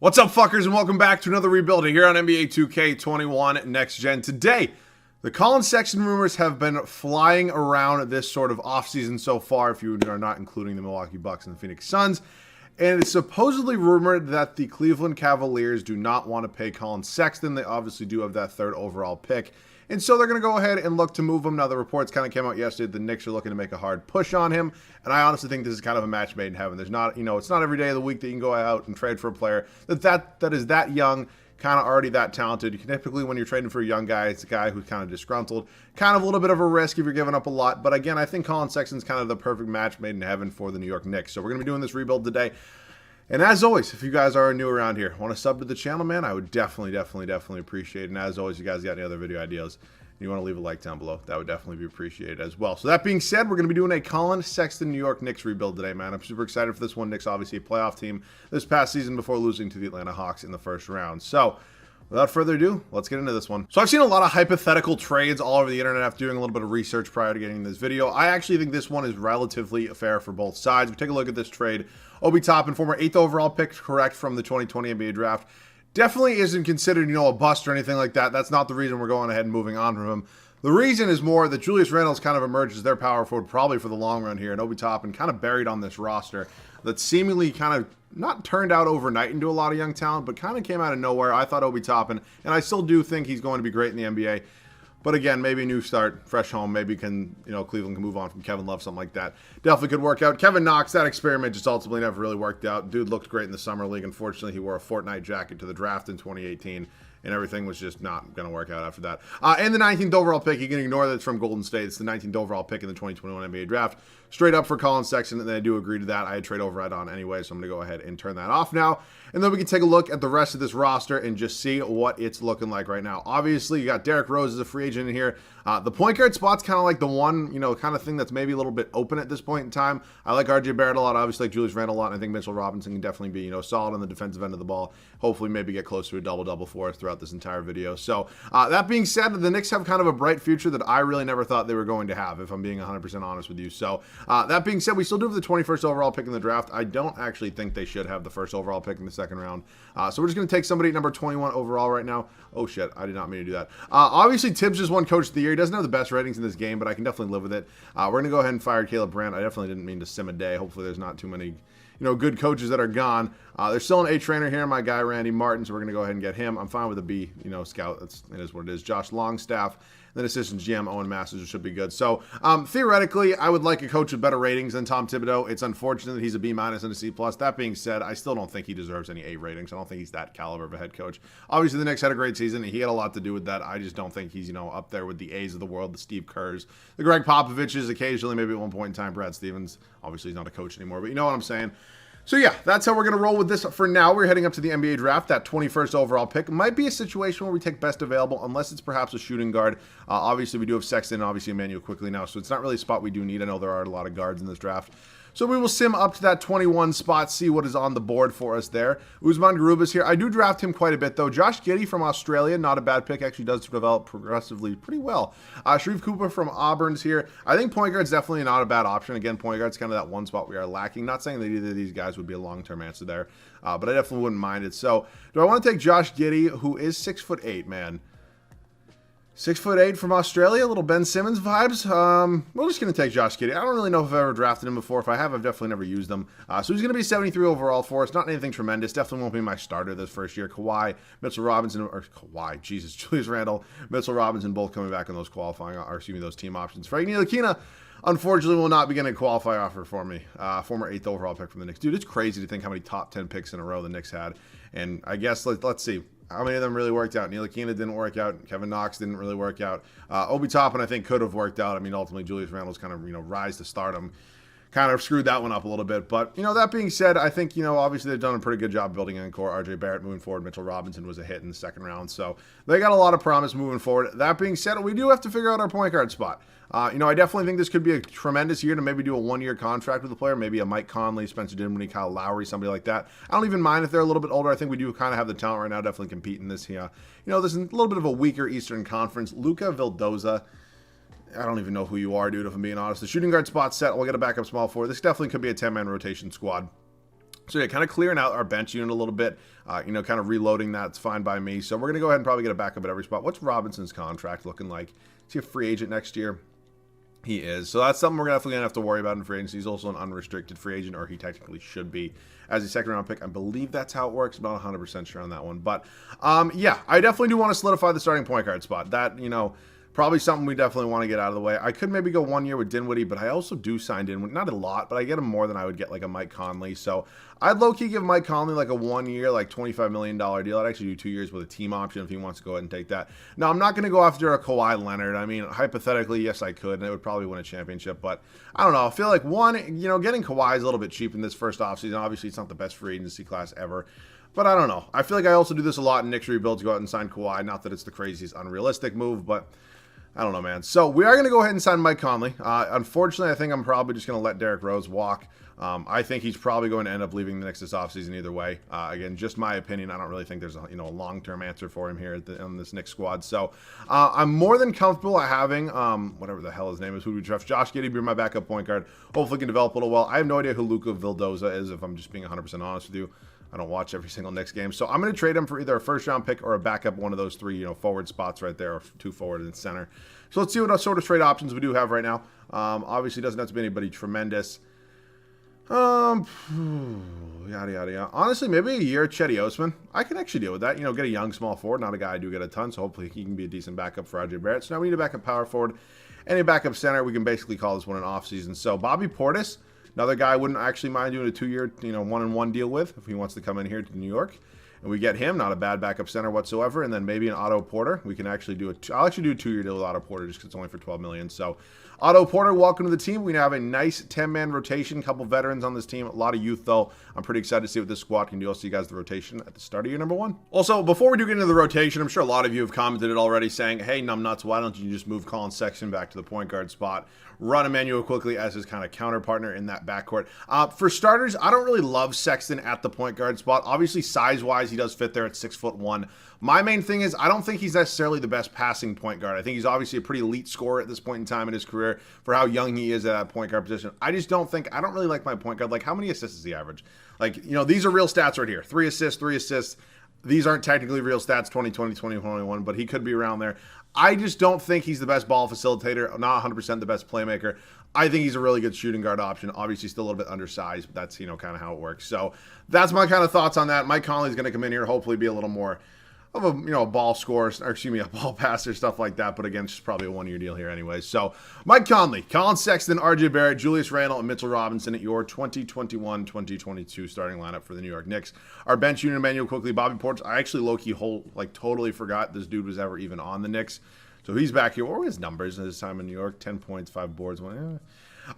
What's up, fuckers, and welcome back to another rebuild here on NBA 2K21 Next Gen. Today, the Collin Sexton rumors have been flying around this sort of offseason so far, if you are not including the Milwaukee Bucks and the Phoenix Suns. And it's supposedly rumored that the Cleveland Cavaliers do not want to pay Collin Sexton. They obviously do have that third overall pick. And so they're going to go ahead and look to move him. Now, the reports kind of came out yesterday. The Knicks are looking to make a hard push on him. And I honestly think this is kind of a match made in heaven. There's not, it's not every day of the week that you can go out and trade for a player that is that young, kind of already that talented. Typically, when you're trading for a young guy, it's a guy who's kind of disgruntled. Kind of a little bit of a risk if you're giving up a lot. But again, I think Collin Sexton's kind of the perfect match made in heaven for the New York Knicks. So we're going to be doing this rebuild today. And as always, if you guys are new around here, want to sub to the channel, man, I would definitely appreciate it. And as always, you guys got any other video ideas, you want to leave a like down below, that would definitely be appreciated as well. So that being said, we're going to be doing a Collin Sexton New York Knicks rebuild today, man. I'm super excited for this one. Knicks obviously a playoff team this past season before losing to the Atlanta Hawks in the first round. So without further ado, let's get into this one. So I've seen a lot of hypothetical trades all over the internet after doing a little bit of research prior to getting this video. I actually think this one is relatively fair for both sides. We take a look at this trade. Obi Toppin, former 8th overall pick, correct, from the 2020 NBA draft. Definitely isn't considered, a bust or anything like that. That's not the reason we're going ahead and moving on from him. The reason is more that Julius Randle's kind of emerged as their power forward probably for the long run here, and Obi Toppin kind of buried on this roster that seemingly kind of not turned out overnight into a lot of young talent, but kind of came out of nowhere. I thought Obi Toppin, and I still do think he's going to be great in the NBA. But again, maybe a new start, fresh home. Maybe Cleveland can move on from Kevin Love, something like that. Definitely could work out. Kevin Knox, that experiment just ultimately never really worked out. Dude looked great in the summer league. Unfortunately, he wore a Fortnite jacket to the draft in 2018. And everything was just not going to work out after that. And the 19th overall pick, you can ignore that it's from Golden State. It's the 19th overall pick in the 2021 NBA draft. Straight up for Collin Sexton, and I do agree to that. I had trade override on anyway, so I'm going to go ahead and turn that off now. And then we can take a look at the rest of this roster and just see what it's looking like right now. Obviously, you got Derrick Rose as a free agent in here. The point guard spot's kind of like the one, kind of thing that's maybe a little bit open at this point in time. I like RJ Barrett a lot. Obviously, like Julius Randle a lot. And I think Mitchell Robinson can definitely be, solid on the defensive end of the ball. Hopefully, maybe get close to a double-double for us throughout this entire video. So, that being said, the Knicks have kind of a bright future that I really never thought they were going to have, if I'm being 100% honest with you. So, that being said, we still do have the 21st overall pick in the draft. I don't actually think they should have the first overall pick in the second round. So we're just going to take somebody at number 21 overall right now. Oh, shit. I did not mean to do that. Obviously, Tibbs just won Coach of the Year. He doesn't have the best ratings in this game, but I can definitely live with it. We're going to go ahead and fire Caleb Brandt. I definitely didn't mean to sim a day. Hopefully, there's not too many good coaches that are gone. There's still an A trainer here, my guy Randy Martin, so we're going to go ahead and get him. I'm fine with a B, scout. It is what it is. Josh Longstaff, then assistant GM Owen Masters should be good. So theoretically, I would like a coach with better ratings than Tom Thibodeau. It's unfortunate that he's a B- and a C+. That being said, I still don't think he deserves any A ratings. I don't think he's that caliber of a head coach. Obviously, the Knicks had a great season. He had a lot to do with that. I just don't think he's up there with the A's of the world, the Steve Kerrs, the Greg Popoviches, occasionally, maybe at one point in time, Brad Stevens. Obviously, he's not a coach anymore, but you know what I'm saying. So yeah, that's how we're going to roll with this for now. We're heading up to the NBA draft. That 21st overall pick might be a situation where we take best available, unless it's perhaps a shooting guard. Obviously, we do have Sexton and obviously Emmanuel quickly now, so it's not really a spot we do need. I know there are a lot of guards in this draft. So we will sim up to that 21 spot, see what is on the board for us there. Usman Garuba's here. I do draft him quite a bit, though. Josh Giddey from Australia, not a bad pick. Actually does develop progressively pretty well. Sharif Cooper from Auburn's here. I think point guard's definitely not a bad option. Again, point guard's kind of that one spot we are lacking. Not saying that either of these guys would be a long-term answer there, but I definitely wouldn't mind it. So do I want to take Josh Giddey, who is 6'8", man? 6'8" from Australia, a little Ben Simmons vibes. We're just going to take Josh Giddey. I don't really know if I've ever drafted him before. If I have, I've definitely never used him. So he's going to be 73 overall for us. Not anything tremendous. Definitely won't be my starter this first year. Mitchell Robinson, Julius Randle, Mitchell Robinson, both coming back on those those team options. Frank Ntilikina, unfortunately, will not be getting a qualifying offer for me. Former 8th overall pick from the Knicks. Dude, it's crazy to think how many top 10 picks in a row the Knicks had. And I guess, let's see. How many of them really worked out? Ntilikina didn't work out. Kevin Knox didn't really work out. Obi Toppin, I think, could have worked out. I mean, ultimately, Julius Randle's kind of, rise to stardom. Kind of screwed that one up a little bit. But, that being said, I think, obviously they've done a pretty good job building an core. RJ Barrett moving forward. Mitchell Robinson was a hit in the second round. So they got a lot of promise moving forward. That being said, we do have to figure out our point guard spot. I definitely think this could be a tremendous year to maybe do a one-year contract with a player, maybe a Mike Conley, Spencer Dinwiddie, Kyle Lowry, somebody like that. I don't even mind if they're a little bit older. I think we do kind of have the talent right now to definitely compete in this here. There's a little bit of a weaker Eastern Conference. Luka Vildoza, I don't even know who you are, dude, if I'm being honest. The shooting guard spot set, we'll get a backup small forward. This definitely could be a 10-man rotation squad. So yeah, kind of clearing out our bench unit a little bit, kind of reloading that's fine by me. So we're going to go ahead and probably get a backup at every spot. What's Robinson's contract looking like? Is he a free agent next year? He is. So that's something we're definitely going to have to worry about in free agency. He's also an unrestricted free agent, or he technically should be as a second-round pick. I believe that's how it works. I'm not 100% sure on that one. But, yeah, I definitely do want to solidify the starting point guard spot. That, probably something we definitely want to get out of the way. I could maybe go 1 year with Dinwiddie, but I also do sign Dinwiddie. Not a lot, but I get him more than I would get like a Mike Conley. So I'd low-key give Mike Conley like a 1 year, like $25 million deal. I'd actually do 2 years with a team option if he wants to go ahead and take that. Now, I'm not going to go after a Kawhi Leonard. I mean, hypothetically, yes, I could, and it would probably win a championship. But I don't know. I feel like, getting Kawhi is a little bit cheap in this first offseason. Obviously, it's not the best free agency class ever. But I don't know. I feel like I also do this a lot in Knicks rebuild to go out and sign Kawhi. Not that it's the craziest unrealistic move, but I don't know, man. So we are going to go ahead and sign Mike Conley. Unfortunately, I think I'm probably just going to let Derrick Rose walk. I think he's probably going to end up leaving the Knicks this offseason either way. Again, just my opinion. I don't really think there's a long-term answer for him here on this Knicks squad. So I'm more than comfortable at having whatever the hell his name is, who we draft, Josh Giddey, be my backup point guard. Hopefully can develop a little well. I have no idea who Luka Vildoza is, if I'm just being 100% honest with you. I don't watch every single Knicks game. So I'm going to trade him for either a first-round pick or a backup, one of those three, forward spots right there, or two forward and center. So let's see what sort of trade options we do have right now. Obviously, doesn't have to be anybody tremendous. Yada, yada, yada. Honestly, maybe a year Chetty Osman. I can actually deal with that. Get a young, small forward. Not a guy I do get a ton, so hopefully he can be a decent backup for RJ Barrett. So now we need a backup power forward and a backup center. We can basically call this one an offseason. So Bobby Portis, another guy I wouldn't actually mind doing a 2-year, one-on-one deal with if he wants to come in here to New York. And we get him, not a bad backup center whatsoever. And then maybe an Otto Porter. We can actually I'll actually do a 2-year deal with Otto Porter just because it's only for $12 million. So Otto Porter, welcome to the team. We now have a nice 10-man rotation, couple veterans on this team, a lot of youth though. I'm pretty excited to see what this squad can do. I'll see you guys the rotation at the start of year number 1. Also, before we do get into the rotation, I'm sure a lot of you have commented it already saying, hey, numbnuts, why don't you just move Collin Sexton back to the point guard spot? Run Emmanuel quickly as his kind of counterpartner in that backcourt. For starters, I don't really love Sexton at the point guard spot. Obviously, size-wise, he does fit there at 6'1". My main thing is I don't think he's necessarily the best passing point guard. I think he's obviously a pretty elite scorer at this point in time in his career for how young he is at that point guard position. I don't really like my point guard. Like, how many assists does he average? Like, these are real stats right here. 3 assists. These aren't technically real stats, 2020, 2021, but he could be around there. I just don't think he's the best ball facilitator, not 100% the best playmaker. I think he's a really good shooting guard option. Obviously, still a little bit undersized, but that's, kind of how it works. So that's my kind of thoughts on that. Mike Conley's going to come in here, hopefully be a little more of a ball scorer, a ball passer, stuff like that. But again, it's just probably a 1-year deal here anyway. So Mike Conley, Collin Sexton, RJ Barrett, Julius Randle, and Mitchell Robinson at your 2021-2022 starting lineup for the New York Knicks. Our bench unit, Emmanuel quickly, Bobby Portis. I actually low-key totally forgot this dude was ever even on the Knicks. So he's back here. What were his numbers in his time in New York? 10 points, 5 boards.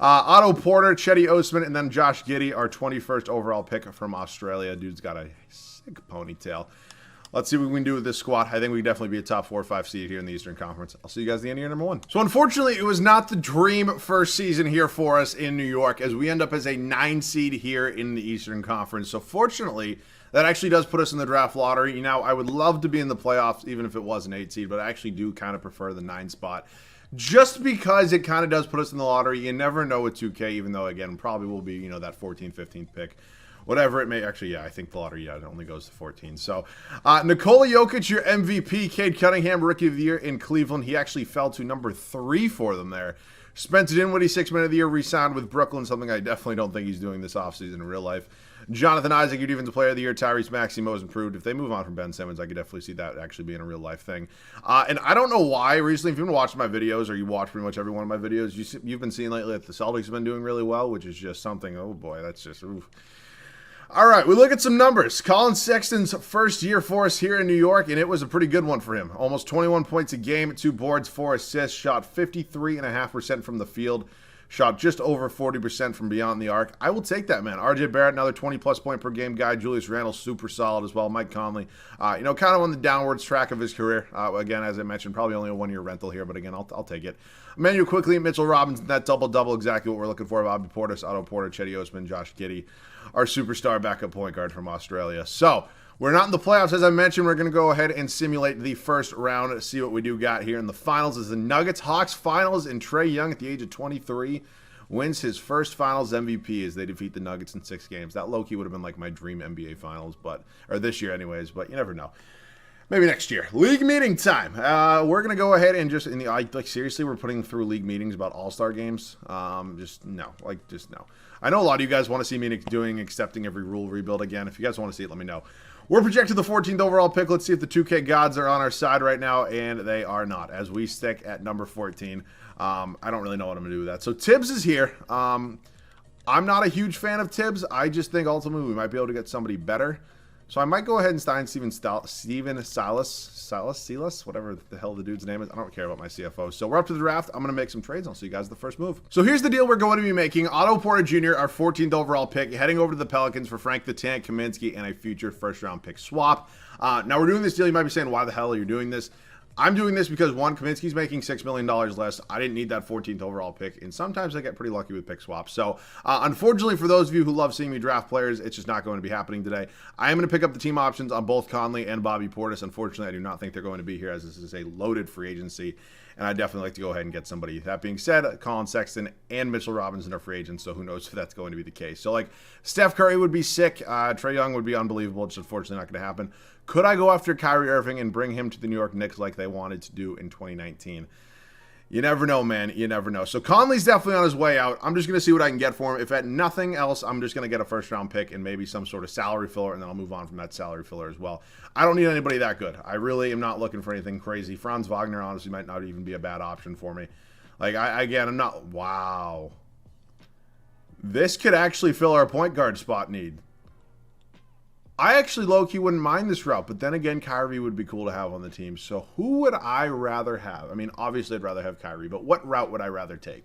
Otto Porter, Chetty Osman, and then Josh Giddey, our 21st overall pick from Australia. Dude's got a sick ponytail. Let's see what we can do with this squad. I think we can definitely be a top 4 or 5 seed here in the Eastern Conference. I'll see you guys at the end of year number 1. So unfortunately, it was not the dream first season here for us in New York as we end up as a 9 seed here in the Eastern Conference. So fortunately, that actually does put us in the draft lottery. I would love to be in the playoffs even if it was an 8 seed, but I actually do kind of prefer the 9 spot. Just because it kind of does put us in the lottery. You never know with 2K, even though, again, probably will be, that 14th, 15th pick. Whatever it may, actually, yeah, I think the lottery, it only goes to 14. So, Nikola Jokic, your MVP, Cade Cunningham, Rookie of the Year in Cleveland. He actually fell to number 3 for them there. Spencer Dinwiddie, 6-Man of the Year, re-signed with Brooklyn, something I definitely don't think he's doing this offseason in real life. Jonathan Isaac, your Defensive Player of the Year. Tyrese Maxey, most improved. If they move on from Ben Simmons, I could definitely see that actually being a real life thing. And I don't know why recently, if you've been watching my videos or you watch pretty much every one of my videos, you've been seeing lately that the Celtics have been doing really well, which is just something, oh boy, that's just, oof. All right, we look at some numbers. Collin Sexton's first year for us here in New York, and it was a pretty good one for him. Almost 21 points a game, 2 boards, 4 assists, shot 53.5% from the field, shot just over 40% from beyond the arc. I will take that, man. RJ Barrett, another 20-plus point per game guy. Julius Randle, super solid as well. Mike Conley, kind of on the downwards track of his career. Again, as I mentioned, probably only a 1-year rental here, but again, I'll take it. Emmanuel quickly, Mitchell Robinson, that double-double, exactly what we're looking for. Bobby Portis, Otto Porter, Chetty Osman, Josh Giddey, our superstar backup point guard from Australia. So, we're not in the playoffs, as I mentioned. We're going to go ahead and simulate the first round to see what we do got here in the finals. Is the Nuggets-Hawks finals, and Trae Young at the age of 23 wins his first Finals MVP as they defeat the Nuggets in 6 games. That low-key would have been like my dream NBA Finals, or this year anyways, but you never know. Maybe next year. League meeting time. We're going to go ahead and just, seriously, we're putting through league meetings about all-star games. Just no. I know a lot of you guys want to see me accepting every rule rebuild again. If you guys want to see it, let me know. We're projected the 14th overall pick. Let's see if the 2K gods are on our side right now, and they are not, as we stick at number 14. I don't really know what I'm going to do with that. So Tibbs is here. I'm not a huge fan of Tibbs. I just think ultimately we might be able to get somebody better. So I might go ahead and sign Steven Silas, whatever the hell the dude's name is. I don't care about my CFO. So we're up to the draft. I'm going to make some trades. I'll see you guys at the first move. So here's the deal we're going to be making. Otto Porter Jr., our 14th overall pick, heading over to the Pelicans for Frank the Tank Kaminsky and a future first-round pick swap. Now we're doing this deal. You might be saying, why the hell are you doing this? I'm doing this because, one, Kaminsky's making $6 million less. I didn't need that 14th overall pick, and sometimes I get pretty lucky with pick swaps. So, unfortunately, for those of you who love seeing me draft players, it's just not going to be happening today. I am going to pick up the team options on both Conley and Bobby Portis. Unfortunately, I do not think they're going to be here, as this is a loaded free agency, and I'd definitely like to go ahead and get somebody. That being said, Collin Sexton and Mitchell Robinson are free agents, so who knows if that's going to be the case. So, Steph Curry would be sick. Trae Young would be unbelievable. It's unfortunately not going to happen. Could I go after Kyrie Irving and bring him to the New York Knicks like they wanted to do in 2019? You never know, man. You never know. So Conley's definitely on his way out. I'm just going to see what I can get for him. If at nothing else, I'm just going to get a first-round pick and maybe some sort of salary filler, and then I'll move on from that salary filler as well. I don't need anybody that good. I really am not looking for anything crazy. Franz Wagner, honestly, might not even be a bad option for me. I'm not... Wow. This could actually fill our point guard spot need. I actually low-key wouldn't mind this route, but then again, Kyrie would be cool to have on the team. So who would I rather have? I mean, obviously I'd rather have Kyrie, but what route would I rather take?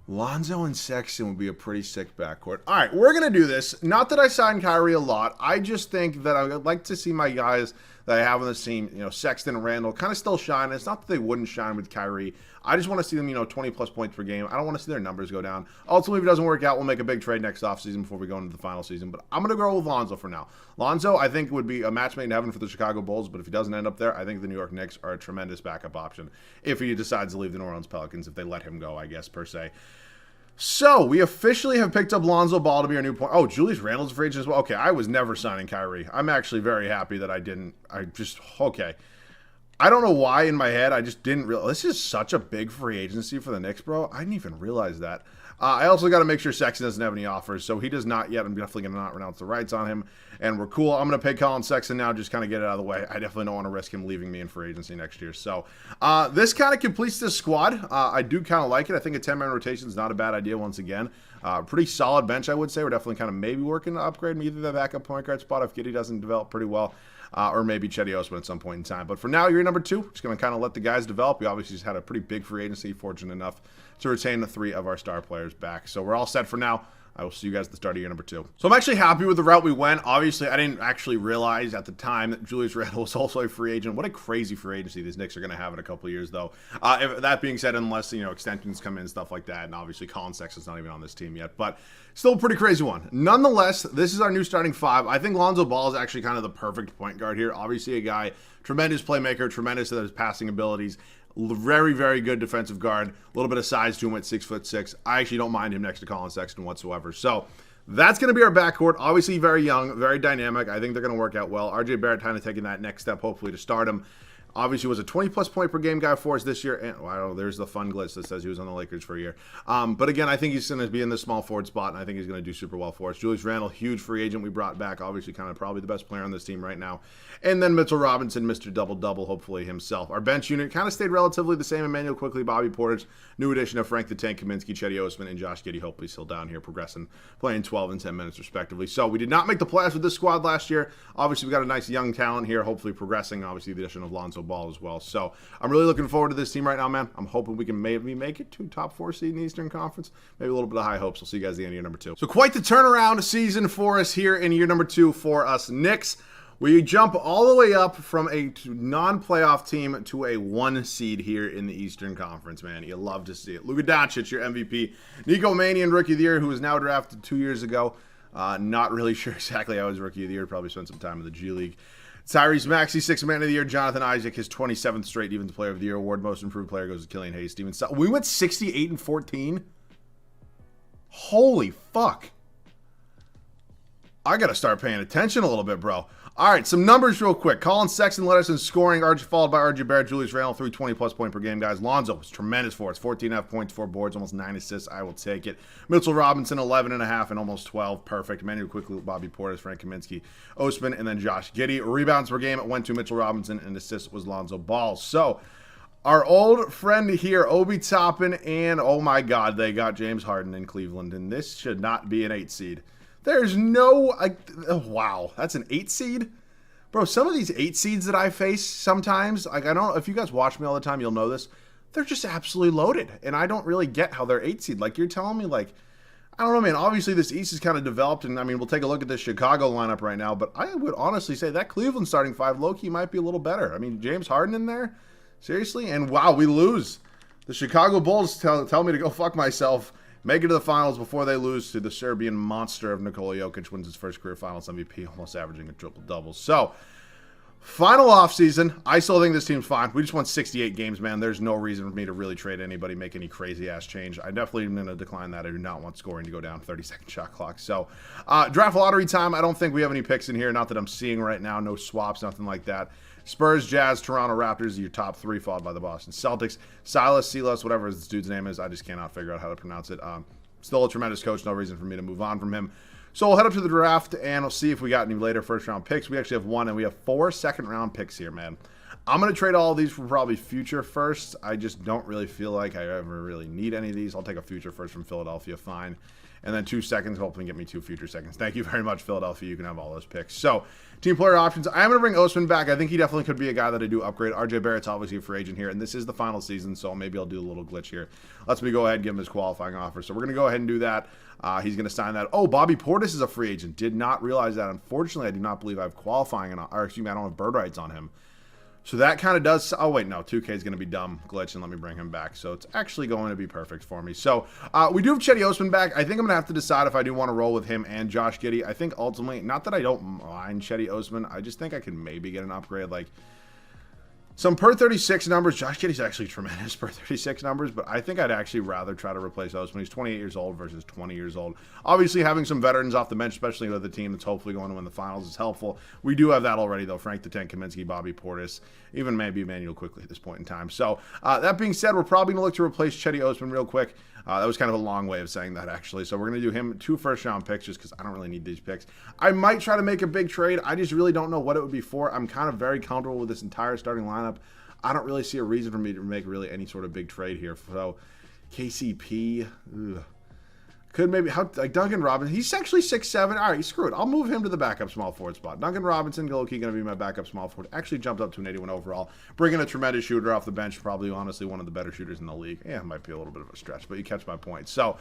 Lonzo and Sexton would be a pretty sick backcourt. All right, we're going to do this. Not that I signed Kyrie a lot. I just think that I would like to see my guys that I have on the team, Sexton and Randle, kind of still shine. It's not that they wouldn't shine with Kyrie. I just want to see them, 20-plus points per game. I don't want to see their numbers go down. Ultimately, if it doesn't work out, we'll make a big trade next offseason before we go into the final season. But I'm going to go with Lonzo for now. Lonzo, I think, would be a match made in heaven for the Chicago Bulls. But if he doesn't end up there, I think the New York Knicks are a tremendous backup option if he decides to leave the New Orleans Pelicans, if they let him go, I guess, per se. So, we officially have picked up Lonzo Ball to be our new point. Oh, Julius Randle's a free agent as well. Okay, I was never signing Kyrie. I'm actually very happy that I didn't. Okay. I don't know why in my head I just didn't realize. This is such a big free agency for the Knicks, bro. I didn't even realize that. I also got to make sure Sexton doesn't have any offers, so he does not yet. I'm definitely going to not renounce the rights on him, and we're cool. I'm going to pay Collin Sexton now, just kind of get it out of the way. I definitely don't want to risk him leaving me in free agency next year. So this kind of completes this squad. I do kind of like it. I think a 10-man rotation is not a bad idea once again. Pretty solid bench, I would say. We're definitely kind of maybe working to upgrade either the backup point guard spot if Giddey doesn't develop pretty well. Or maybe Cedi Osman at some point in time. But for now, you're number 2. Just going to kind of let the guys develop. We obviously just had a pretty big free agency, fortunate enough to retain the 3 of our star players back. So we're all set for now. I will see you guys at the start of year number 2. So I'm actually happy with the route we went. Obviously, I didn't actually realize at the time that Julius Randle was also a free agent. What a crazy free agency these Knicks are going to have in a couple of years, though. That being said, unless, extensions come in, stuff like that, and obviously Collin Sexton's not even on this team yet, but still a pretty crazy one. Nonetheless, this is our new starting 5. I think Lonzo Ball is actually kind of the perfect point guard here. Obviously a guy, tremendous playmaker, tremendous at his passing abilities. Very, very good defensive guard. A little bit of size to him at 6'6". I actually don't mind him next to Collin Sexton whatsoever. So that's going to be our backcourt. Obviously very young, very dynamic. I think they're going to work out well. RJ Barrett kind of taking that next step, hopefully, to start him. Obviously was a 20-plus point per game guy for us this year. And wow, there's the fun glitch that says he was on the Lakers for a year. But again, I think he's going to be in the small forward spot, and I think he's going to do super well for us. Julius Randle, huge free agent we brought back. Obviously kind of probably the best player on this team right now. And then Mitchell Robinson, Mr. Double-Double, hopefully himself. Our bench unit kind of stayed relatively the same. Emmanuel Quickly, Bobby Portis, new addition of Frank the Tank Kaminsky, Cedi Osman, and Josh Giddey, hopefully still down here progressing, playing 12 and 10 minutes respectively. So we did not make the playoffs with this squad last year. Obviously we got a nice young talent here, hopefully progressing. Obviously the addition of Lonzo Ball as well. So I'm really looking forward to this team right now, man. I'm hoping we can maybe make it to top 4 seed in the Eastern Conference. Maybe a little bit of high hopes. We'll see you guys at the end of year number 2. So quite the turnaround season for us here in year number 2 for us Knicks. We jump all the way up from a non-playoff team to a 1 seed here in the Eastern Conference, man. You love to see it. Luka Doncic, your MVP. Nico Mannion, Rookie of the Year, who was now drafted 2 years ago. Not really sure exactly how he was Rookie of the Year. Probably spent some time in the G League. Tyrese Maxey, 6th Man of the Year. Jonathan Isaac, his 27th straight Defensive Player of the Year award. Most Improved Player goes to Killian Hayes. We went 68-14. Holy fuck. I got to start paying attention a little bit, bro. All right, some numbers real quick. Collin Sexton led us in scoring, followed by RJ Barrett, Julius Randle, 320-plus point per game, guys. Lonzo was tremendous for us, 14.5 points, 4 boards, almost 9 assists. I will take it. Mitchell Robinson, 11.5 and almost 12. Perfect. Emmanuel quickly, Bobby Portis, Frank Kaminsky, Osman, and then Josh Giddey. Rebounds per game, it went to Mitchell Robinson, and assist was Lonzo Ball. So, our old friend here, Obi Toppin, and oh my God, they got James Harden in Cleveland, and this should not be an 8 seed. There's no, wow, that's an 8 seed? Bro, some of these 8 seeds that I face sometimes, like I don't, if you guys watch me all the time, you'll know this, they're just absolutely loaded. And I don't really get how they're 8 seed. Like you're telling me like, I don't know, man, obviously this East is kind of developed. And I mean, we'll take a look at the Chicago lineup right now, but I would honestly say that Cleveland starting 5 low-key might be a little better. I mean, James Harden in there, seriously? And wow, we lose. The Chicago Bulls tell me to go fuck myself. Make it to the finals before they lose to the Serbian monster of Nikola Jokic, wins his first career finals MVP, almost averaging a triple-double. So, final offseason, I still think this team's fine. We just won 68 games, man. There's no reason for me to really trade anybody, make any crazy-ass change. I definitely am going to decline that. I do not want scoring to go down 30-second shot clock. So, draft lottery time, I don't think we have any picks in here. Not that I'm seeing right now. No swaps, nothing like that. Spurs, Jazz, Toronto Raptors, your top 3, followed by the Boston Celtics. Silas, whatever this dude's name is, I just cannot figure out how to pronounce it. Still a tremendous coach, no reason for me to move on from him. So we'll head up to the draft, and we'll see if we got any later first-round picks. We actually have 1, and we have 4 second-round picks here, man. I'm going to trade all of these for probably future firsts. I just don't really feel like I ever really need any of these. I'll take a future first from Philadelphia, fine. And then 2 seconds, hopefully get me 2 future seconds. Thank you very much, Philadelphia. You can have all those picks. So, team player options. I'm going to bring Osman back. I think he definitely could be a guy that I do upgrade. RJ Barrett's obviously a free agent here, and this is the final season, so maybe I'll do a little glitch here. Lets me go ahead and give him his qualifying offer. So, we're going to go ahead and do that. He's going to sign that. Oh, Bobby Portis is a free agent. Did not realize that. Unfortunately, I do not believe I have qualifying, or excuse me, I don't have bird rights on him. So that kind of does, oh wait, no, 2K is going to be dumb, glitch, and let me bring him back. So it's actually going to be perfect for me. So we do have Cedi Osman back. I think I'm going to have to decide if I do want to roll with him and Josh Giddey. I think ultimately, not that I don't mind Cedi Osman, I just think I can maybe get an upgrade. Like some per 36 numbers, Josh Giddey's actually tremendous per 36 numbers, but I think I'd actually rather try to replace Osman. He's 28 years old versus 20 years old. Obviously, having some veterans off the bench, especially with a team that's hopefully going to win the finals, is helpful. We do have that already, though. Frank the Tank Kaminsky, Bobby Portis, even maybe Emmanuel quickly at this point in time. So, that being said, we're probably going to look to replace Cedi Osman real quick. That was kind of a long way of saying that, actually. So we're going to do him 2 first-round picks just because I don't really need these picks. I might try to make a big trade. I just really don't know what it would be for. I'm kind of very comfortable with this entire starting lineup. I don't really see a reason for me to make really any sort of big trade here. So, KCP, could maybe, like Duncan Robinson, he's actually 6'7". All right, screw it. I'll move him to the backup small forward spot. Duncan Robinson, low-key going to be my backup small forward. Actually jumped up to an 81 overall. Bringing a tremendous shooter off the bench, probably honestly one of the better shooters in the league. Yeah, it might be a little bit of a stretch, but you catch my point. So,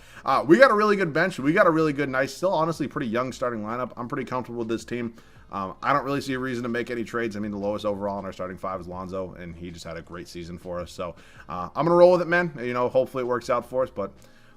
we got a really good bench. We got a really good, nice, still honestly pretty young starting lineup. I'm pretty comfortable with this team. I don't really see a reason to make any trades. I mean, the lowest overall in our starting 5 is Lonzo, and he just had a great season for us. So I'm going to roll with it, man. You know, hopefully it works out for us. But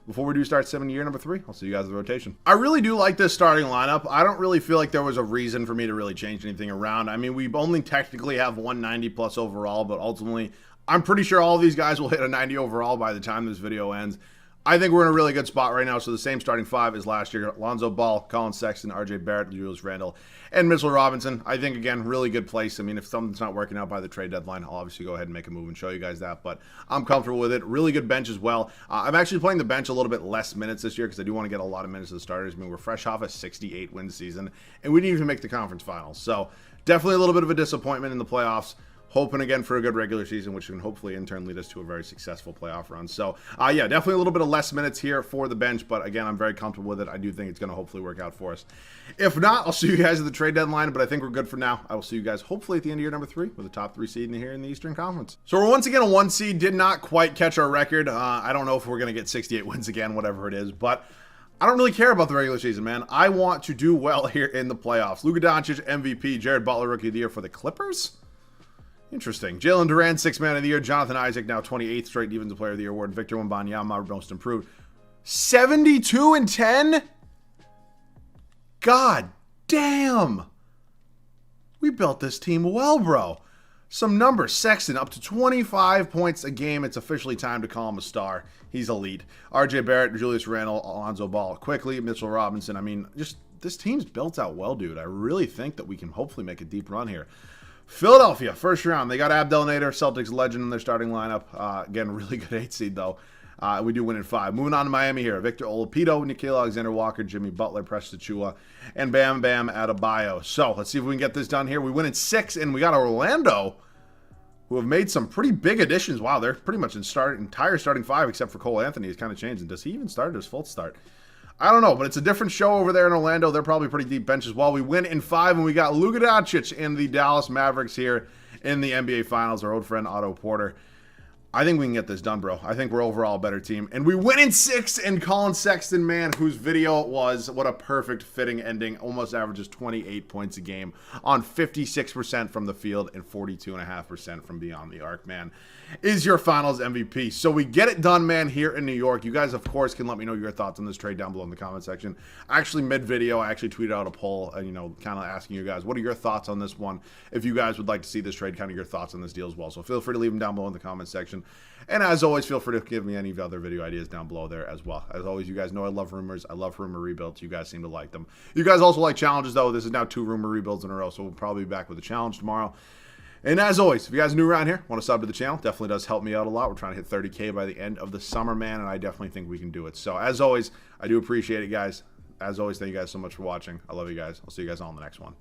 before we do start year number 3, I'll see you guys in the rotation. I really do like this starting lineup. I don't really feel like there was a reason for me to really change anything around. I mean, we only technically have 190-plus overall, but ultimately, I'm pretty sure all of these guys will hit a 90 overall by the time this video ends. I think we're in a really good spot right now. So the same starting 5 as last year. Lonzo Ball, Collin Sexton, RJ Barrett, Julius Randle, and Mitchell Robinson. I think, again, really good place. I mean, if something's not working out by the trade deadline, I'll obviously go ahead and make a move and show you guys that. But I'm comfortable with it. Really good bench as well. I'm actually playing the bench a little bit less minutes this year because I do want to get a lot of minutes of the starters. I mean, we're fresh off a 68-win season, and we didn't even make the conference finals. So definitely a little bit of a disappointment in the playoffs. Hoping again for a good regular season, which can hopefully in turn lead us to a very successful playoff run. So, yeah, definitely a little bit of less minutes here for the bench. But again, I'm very comfortable with it. I do think it's going to hopefully work out for us. If not, I'll see you guys at the trade deadline. But I think we're good for now. I will see you guys hopefully at the end of year number 3 with a top 3 seed here in the Eastern Conference. So we're once again a 1 seed. Did not quite catch our record. I don't know if we're going to get 68 wins again, whatever it is. But I don't really care about the regular season, man. I want to do well here in the playoffs. Luka Doncic, MVP. Jared Butler, Rookie of the Year for the Clippers. Interesting. Jalen Duran, 6th Man of the Year. Jonathan Isaac, now 28th straight Defensive Player of the Year award. Victor Wembanyama, Most Improved. 72-10? God damn. We built this team well, bro. Some numbers. Sexton up to 25 points a game. It's officially time to call him a star. He's elite. RJ Barrett, Julius Randle, Alonzo Ball quickly, Mitchell Robinson. I mean, just this team's built out well, dude. I really think that we can hopefully make a deep run here. Philadelphia, first round. They got Abdel Nader, Celtics legend in their starting lineup. Again, really good 8 seed, though. We do win in 5. Moving on to Miami here. Victor Oladipo, Nickeil Alexander-Walker, Jimmy Butler, Precious Achiuwa, and Bam Bam Adebayo. So let's see if we can get this done here. We win in 6, and we got Orlando, who have made some pretty big additions. Wow, they're pretty much in entire starting 5, except for Cole Anthony. He's kind of changed. And does he even start his full start? I don't know, but it's a different show over there in Orlando. They're probably pretty deep bench as well. We win in 5, and we got Luka Doncic and the Dallas Mavericks here in the NBA Finals. Our old friend Otto Porter. I think we can get this done, bro. I think we're overall a better team. And we win in 6, and Collin Sexton, man, whose video was, what a perfect fitting ending. Almost averages 28 points a game on 56% from the field and 42.5% from beyond the arc, man, is your Finals MVP. So we get it done, man, here in New York. You guys, of course, can let me know your thoughts on this trade down below in the comment section. Actually, mid-video, I actually tweeted out a poll, kind of asking you guys, what are your thoughts on this one? If you guys would like to see this trade, kind of your thoughts on this deal as well. So feel free to leave them down below in the comment section. And as always, feel free to give me any other video ideas down below there as well. As always, you guys know I love rumors. I love rumor rebuilds. You guys seem to like them. You guys also like challenges, though. This is now 2 rumor rebuilds in a row, so we'll probably be back with a challenge tomorrow. And as always, if you guys are new around here, want to sub to the channel, definitely does help me out a lot. We're trying to hit 30K by the end of the summer, man, and I definitely think we can do it. So as always, I do appreciate it, guys. As always, thank you guys so much for watching. I love you guys. I'll see you guys all in the next one.